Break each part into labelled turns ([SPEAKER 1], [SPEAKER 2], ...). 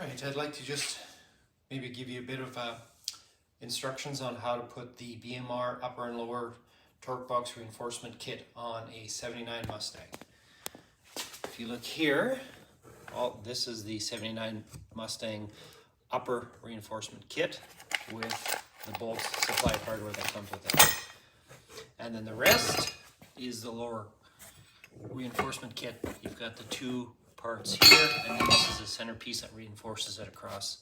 [SPEAKER 1] Alright, I'd like to just maybe give you a bit of instructions on how to put the BMR upper and lower torque box reinforcement kit on a 79 Mustang. If you look here, this is the 79 Mustang upper reinforcement kit with the bolts, supplied hardware that comes with it. And then the rest is the lower reinforcement kit. You've got the two parts here, and then this is a centerpiece that reinforces it across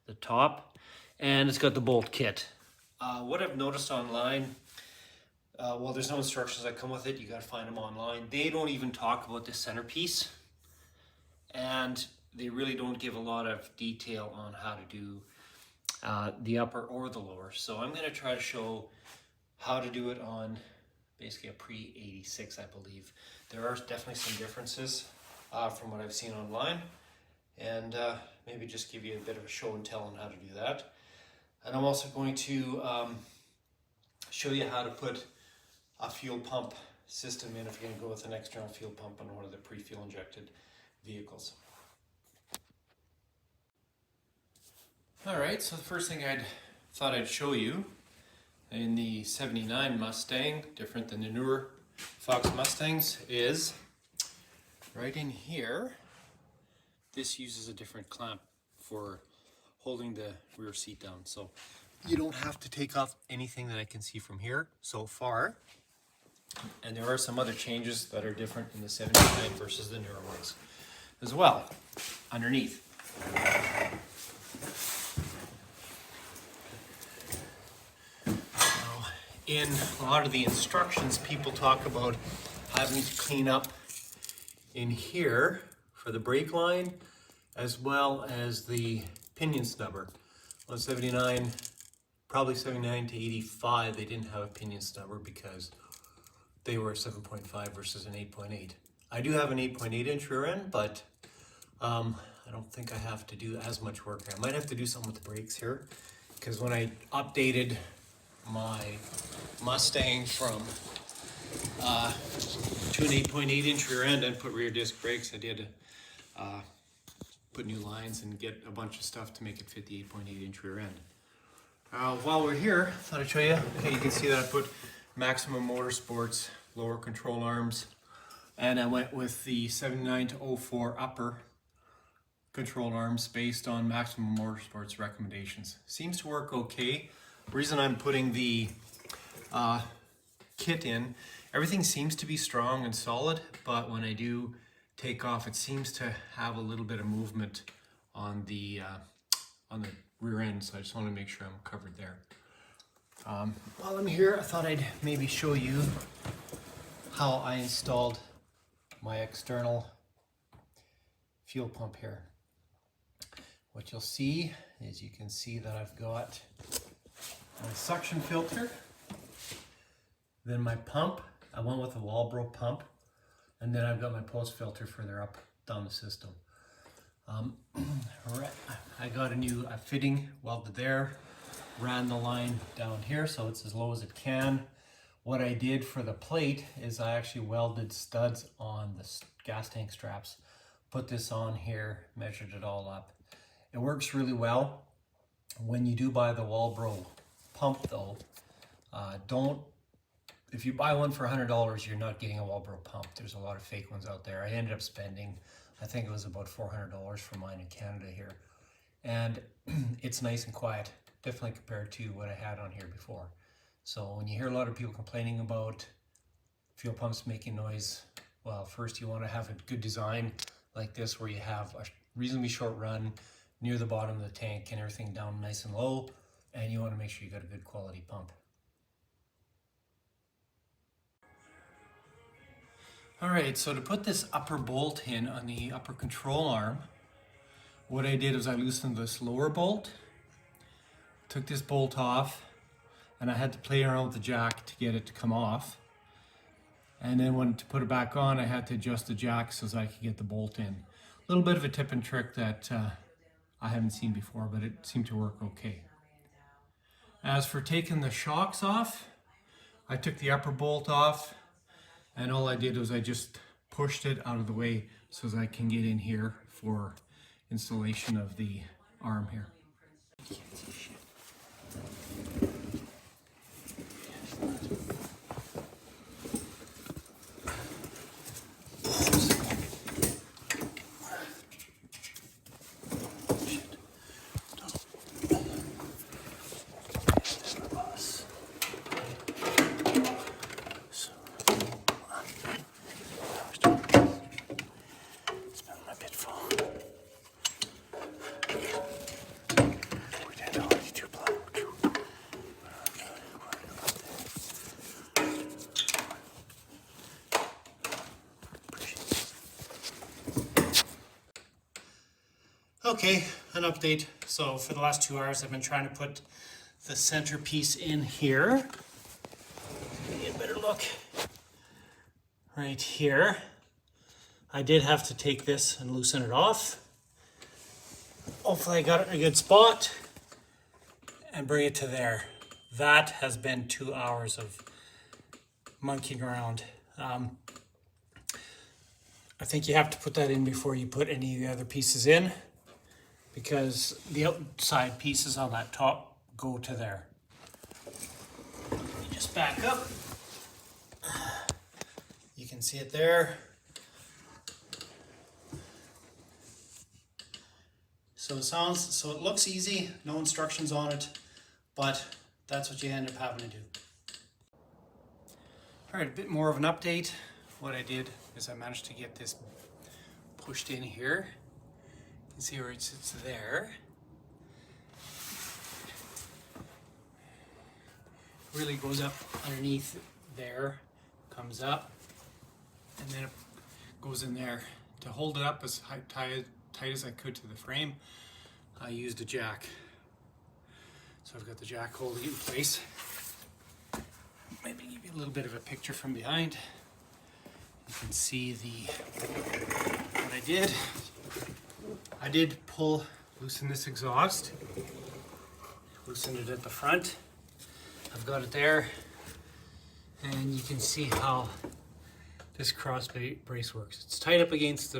[SPEAKER 1] the top, and it's got the bolt kit. What I've noticed online, well, there's no instructions that come with it. You got to find them online. They don't even talk about this centerpiece, and they really don't give a lot of detail on how to do the upper or the lower. So I'm going to try to show how to do it on basically a pre-86, I believe. There are definitely some differences from what I've seen online, and maybe just give you a bit of a show and tell on how to do that. And I'm also going to show you how to put a fuel pump system in if you're going to go with an external fuel pump on one of the pre-fuel injected vehicles. Alright, so the first thing I thought I'd show you in the 79 Mustang, different than the newer Fox Mustangs, is right in here. This uses a different clamp for holding the rear seat down, so you don't have to take off anything that I can see from here so far. And there are some other changes that are different in the 79 versus the newer ones as well underneath. Now, in a lot of the instructions, people talk about having to clean up in here for the brake line as well as the pinion snubber. On 79, probably 79 to 85, they didn't have a pinion snubber because they were 7.5 versus an 8.8. I do have an 8.8 inch rear end, but I don't think I have to do as much work. I might have to do something with the brakes here, because when I updated my Mustang from to an 8.8 inch rear end and put rear disc brakes, I did put new lines and get a bunch of stuff to make it fit the 8.8 inch rear end. While we're here, I thought I'd show you. Okay, you can see that I put Maximum Motorsports lower control arms, and I went with the 79 to 04 upper control arms based on Maximum Motorsports recommendations. Seems to work okay. The reason I'm putting the kit in, everything seems to be strong and solid, but when I do take off, it seems to have a little bit of movement on the rear end, so I just want to make sure I'm covered there. While I'm here, I thought I'd maybe show you how I installed my external fuel pump here. What you'll see is you can see that I've got my suction filter, then my pump. I went with a Walbro pump, and then I've got my post filter further up down the system. I got a new fitting welded there, ran the line down here so it's as low as it can. What I did for the plate is I actually welded studs on the gas tank straps, put this on here, measured it all up. It works really well. When you do buy the Walbro pump though, if you buy one for $100, you're not getting a Walbro pump. There's a lot of fake ones out there. I ended up spending, I think it was about $400 for mine in Canada here. And it's nice and quiet, definitely compared to what I had on here before. So when you hear a lot of people complaining about fuel pumps making noise, well, first you want to have a good design like this where you have a reasonably short run near the bottom of the tank and everything down nice and low, and you want to make sure you got a good quality pump. Alright, so to put this upper bolt in on the upper control arm, what I did was I loosened this lower bolt, took this bolt off, and I had to play around with the jack to get it to come off. And then when to put it back on, I had to adjust the jack so that I could get the bolt in. A little bit of a tip and trick that I haven't seen before, but it seemed to work okay. As for taking the shocks off, I took the upper bolt off, and all I did was I just pushed it out of the way so that I can get in here for installation of the arm here. Okay, an update. So for the last 2 hours I've been trying to put the centerpiece in here. Get a better look. Right here. I did have to take this and loosen it off. Hopefully I got it in a good spot and bring it to there. That has been 2 hours of monkeying around. I think you have to put that in before you put any of the other pieces in, because the outside pieces on that top go to there. You just back up. You can see it there. So it looks easy, no instructions on it, but that's what you end up having to do. All right, a bit more of an update. What I did is I managed to get this pushed in here. You can see where it sits there. Really goes up underneath there, comes up, and then it goes in there. To hold it up as tight as I could to the frame, I used a jack. So I've got the jack holding it in place. Maybe give you a little bit of a picture from behind. You can see what I did. I did loosen this exhaust, loosened it at the front. I've got it there, and you can see how this cross brace works. It's tied up against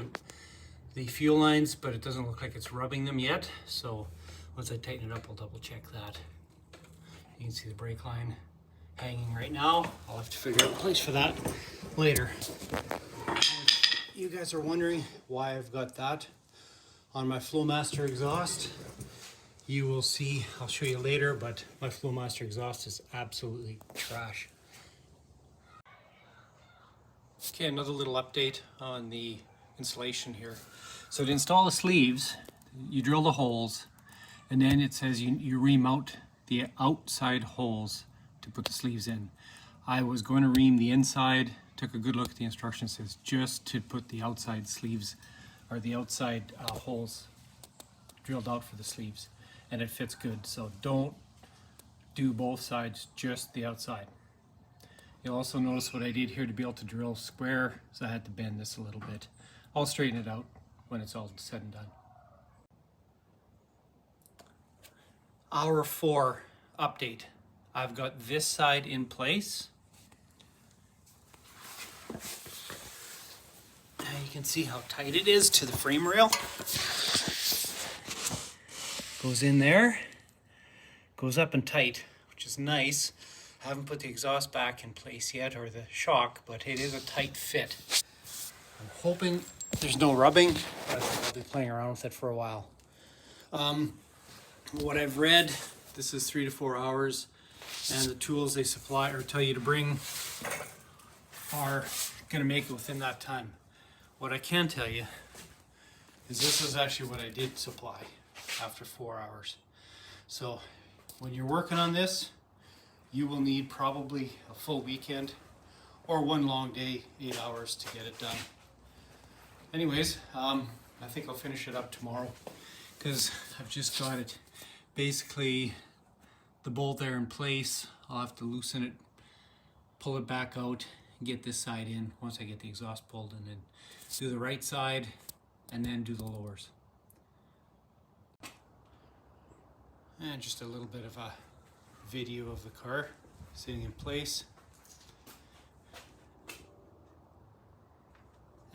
[SPEAKER 1] the fuel lines, but it doesn't look like it's rubbing them yet. So once I tighten it up, I'll double check that. You can see the brake line hanging right now. I'll have to figure out a place for that later. You guys are wondering why I've got that on my Flowmaster exhaust. You will see, I'll show you later, but my Flowmaster exhaust is absolutely trash. Okay, another little update on the installation here. So to install the sleeves, you drill the holes, and then it says you remount the outside holes to put the sleeves in. I was going to ream the inside, took a good look at the instructions, says just to put the outside sleeves, or the outside holes drilled out for the sleeves, and it fits good. So don't do both sides, just the outside. You'll also notice what I did here to be able to drill square, so I had to bend this a little bit. I'll straighten it out when it's all said and done. Hour 4 update. I've got this side in place. Now you can see how tight it is to the frame rail. Goes in there, goes up and tight, which is nice. I haven't put the exhaust back in place yet, or the shock, but it is a tight fit. I'm hoping there's no rubbing, but I'll be playing around with it for a while. What I've read, this is 3 to 4 hours, and the tools they supply or tell you to bring are going to make it within that time. What I can tell you is this is actually what I did supply after 4 hours. So when you're working on this, you will need probably a full weekend or one long day, 8 hours to get it done. Anyways, I think I'll finish it up tomorrow, because I've just got it basically the bolt there in place. I'll have to loosen it, pull it back out, and get this side in once I get the exhaust pulled, and then do the right side and then do the lowers. And just a little bit of a video of the car sitting in place.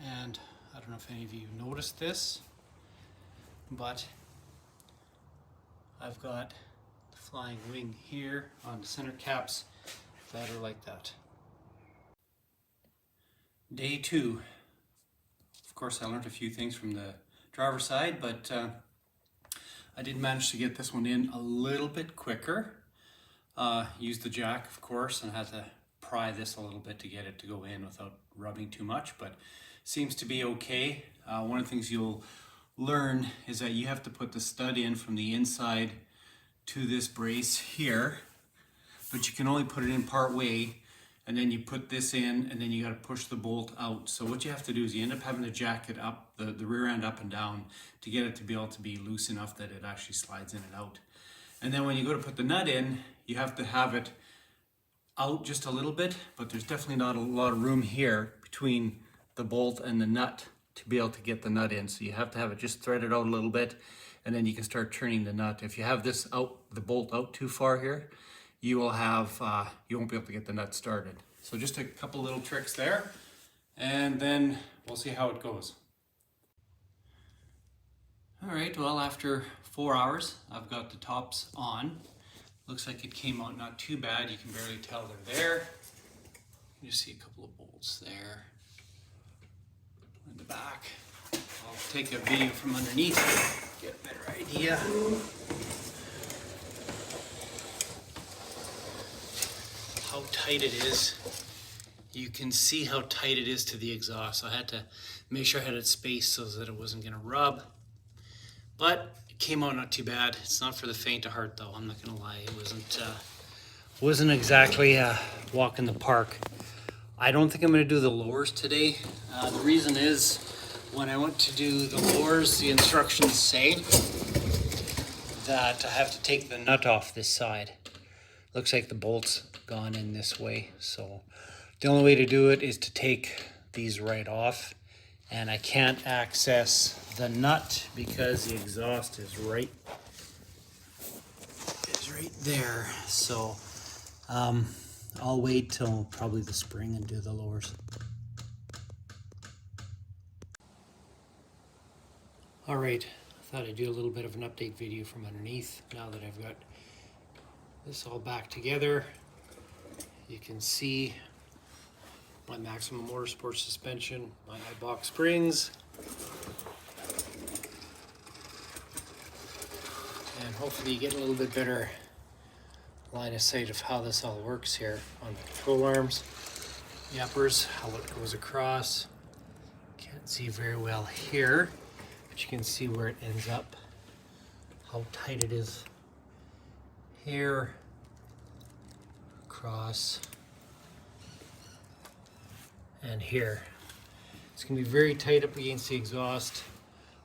[SPEAKER 1] And I don't know if any of you noticed this, but I've got the flying wing here on the center caps that are like that. Day 2. Of course, I learned a few things from the driver's side, but I did manage to get this one in a little bit quicker. Used the jack, of course, and had to pry this a little bit to get it to go in without rubbing too much, but seems to be okay. One of the things you'll learn is that you have to put the stud in from the inside to this brace here, but you can only put it in part way, and then you put this in, and then you got to push the bolt out. So what you have to do is you end up having to jack it up, the rear end up and down, to get it to be able to be loose enough that it actually slides in and out. And then when you go to put the nut in, you have to have it out just a little bit, but there's definitely not a lot of room here between the bolt and the nut to be able to get the nut in. So you have to have it just threaded out a little bit, and then you can start turning the nut. If you have this out, the bolt out too far here, you will have, you won't be able to get the nut started. So just a couple little tricks there, and then we'll see how it goes. All right, well, after 4 hours, I've got the tops on. Looks like it came out not too bad. You can barely tell they're there. You see a couple of bolts there in the back. I'll take a video from underneath to get a better idea. How tight it is. You can see how tight it is to the exhaust. So I had to make sure I had it spaced so that it wasn't going to rub. But it came out not too bad. It's not for the faint of heart, though. I'm not going to lie. It wasn't exactly a walk in the park. I don't think I'm going to do the lowers today. The reason is when I went to do the lowers, the instructions say that I have to take the nut off this side. Looks like the bolt's gone in this way. So the only way to do it is to take these right off. And I can't access the nut because the exhaust is right there. So I'll wait till probably the spring and do the lowers. All right, I thought I'd do a little bit of an update video from underneath. Now that I've got this all back together, you can see my Maximum Motorsport suspension, my box springs, and hopefully you get a little bit better line of sight of how this all works here on the control arms, the uppers, how it goes across. Can't see very well here, but you can see where it ends up, how tight it is here, across, and here. It's going to be very tight up against the exhaust.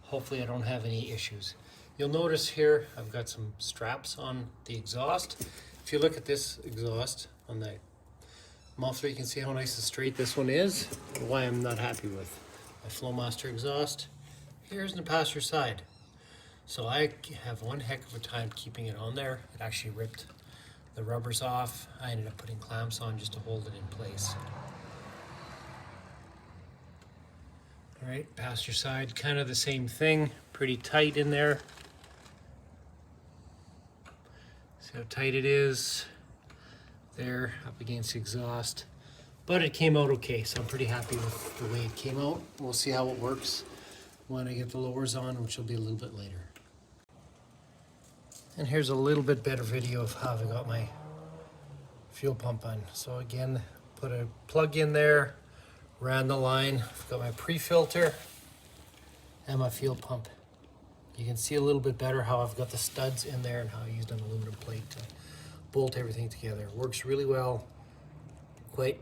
[SPEAKER 1] Hopefully I don't have any issues. You'll notice here I've got some straps on the exhaust. If you look at this exhaust on the muffler, you can see how nice and straight this one is, and why I'm not happy with my Flowmaster exhaust. Here's the passenger side. So I have one heck of a time keeping it on there. It actually ripped the rubbers off. I ended up putting clamps on just to hold it in place. All right, passenger side, kind of the same thing, pretty tight in there. See how tight it is there up against the exhaust. But it came out okay, so I'm pretty happy with the way it came out. We'll see how it works when I get the lowers on, which will be a little bit later. And here's a little bit better video of how I got my fuel pump on. So again, put a plug in there, ran the line, I've got my pre-filter and my fuel pump. You can see a little bit better how I've got the studs in there and how I used an aluminum plate to bolt everything together. It works really well, quite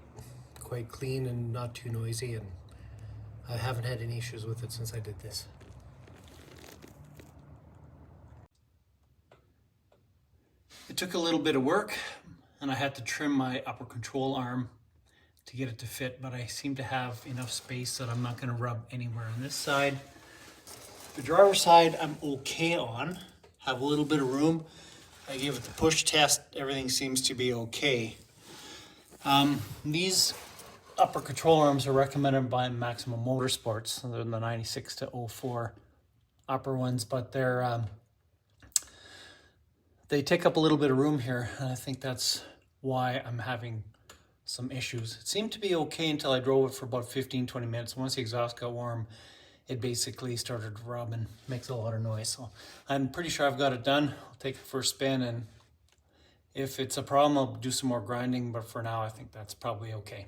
[SPEAKER 1] clean and not too noisy, and I haven't had any issues with it since I did this. It took a little bit of work, and I had to trim my upper control arm to get it to fit, but I seem to have enough space that I'm not going to rub anywhere on this side. The driver's side I'm okay on, have a little bit of room. I gave it the push test, everything seems to be okay. These upper control arms are recommended by Maximum Motorsports. They're the 96 to 04
[SPEAKER 2] upper ones, but they take up a little bit of room here, and I think that's why I'm having some issues. It seemed to be okay until I drove it for about 15-20 minutes. Once the exhaust got warm, it basically started to rub and makes a lot of noise. So I'm pretty sure I've got it done. I'll take it for a spin, and if it's a problem, I'll do some more grinding, but for now I think that's probably okay.